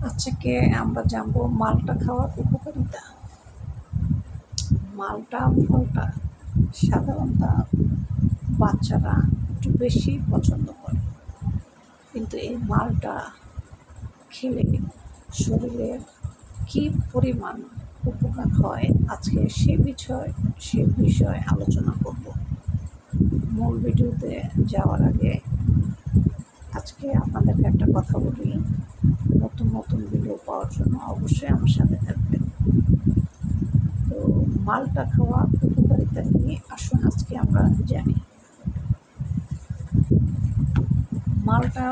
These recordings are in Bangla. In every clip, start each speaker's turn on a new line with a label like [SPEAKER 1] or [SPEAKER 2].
[SPEAKER 1] আজকে আমরা জানবো মালটা খাওয়ার উপকারিতা। মালটা ফলটা সাধারণত বাচ্চারা একটু বেশি পছন্দ করে, কিন্তু এই মালটা খেলে শরীরের কী পরিমাণ উপকার হয় আজকে সে বিষয়ে আলোচনা করব। মূল ভিডিওতে যাওয়ার আগে আজকে আপনাদেরকে একটা কথা বলি, নতুন নতুন ভিডিও পাওয়ার জন্য অবশ্যই আমার সাথে থাকবেন। তো মালটা খাওয়া উপকারিতা নিয়ে আসুন আজকে আমরা জানি। মালটা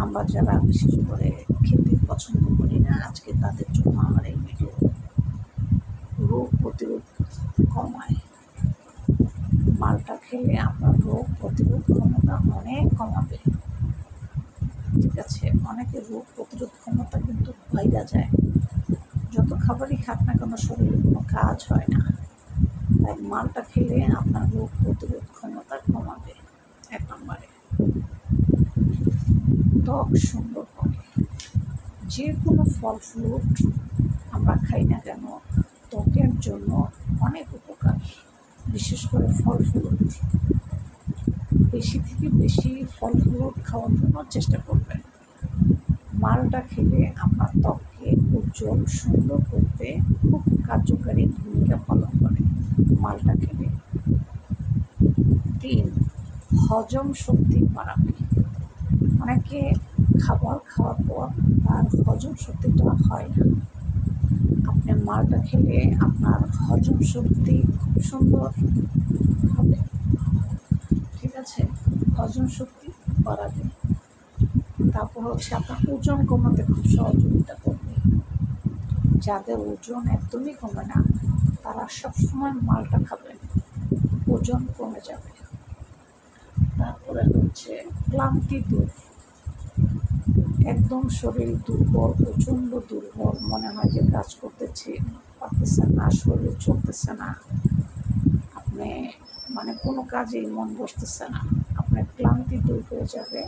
[SPEAKER 1] আমরা যারা বিশেষ করে খেতে পছন্দ করি না, আজকে তাদের জন্য আমার এই ভিডিও। রোগ প্রতিরোধ কমায়। মালটা খেলে আপনার রোগ প্রতিরোধ ক্ষমতা অনেক কমাবে। ঠিক আছে, অনেকের রোগ প্রতিরোধ ক্ষমতা কিন্তু বাইরে যায়, যত খাবারই খাক না কেন শরীরে কোনো কাজ হয় না। তাই মালটা খেলে আপনার রোগ প্রতিরোধ ক্ষমতা কমাবে। এক নম্বরে ত্বক সুন্দর করে। যে কোনো ফল ফ্রুট আমরা খাই না কেন ত্বকের জন্য অনেক উপকার, বিশেষ করে ফল ফ্রুট। বেশি থেকে বেশি ফল ফ্রুট খাওয়ার জন্য চেষ্টা করবেন। মালটা খেলে আপনার ত্বককে উজ্জ্বল সুন্দর করতে খুব কার্যকারী ভূমিকা পালন করে মালটা খেলে। 3, হজম শক্তি বাড়াবে। অনেকে খাবার খাওয়ার পর তার হজম শক্তিটা হয় না, আপনি মালটা খেলে আপনার হজম শক্তি খুব সুন্দর হবে। ঠিক আছে, হজম শক্তি বাড়াবে। তারপর হচ্ছে আপনার ওজন কমাতে খুব সহযোগিতা করবে। যাদের ওজন একদমই কমে না তারা সবসময় মালটা খাবেন, ওজন কমে যাবে। তারপরে হচ্ছে ক্লান্তি দূর। একদম শরীর দুর্বল, প্রচণ্ড দুর্বল, মনে হয় যে কাজ পারতেছেন না, শরীর চলতেছে না, আপনি কোনো কাজেই মন বসতেছে না, আপনার ক্লান্তি দূর হয়ে যাবে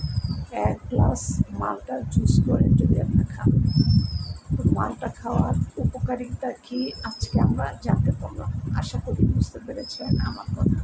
[SPEAKER 1] 1 গ্লাস মালটার জুস করে যদি আপনি খান। মালটা খাওয়ার উপকারিতা কি আজকে আমরা জানতে পারলাম। আশা করি বুঝতে পেরেছেন আমার কথা।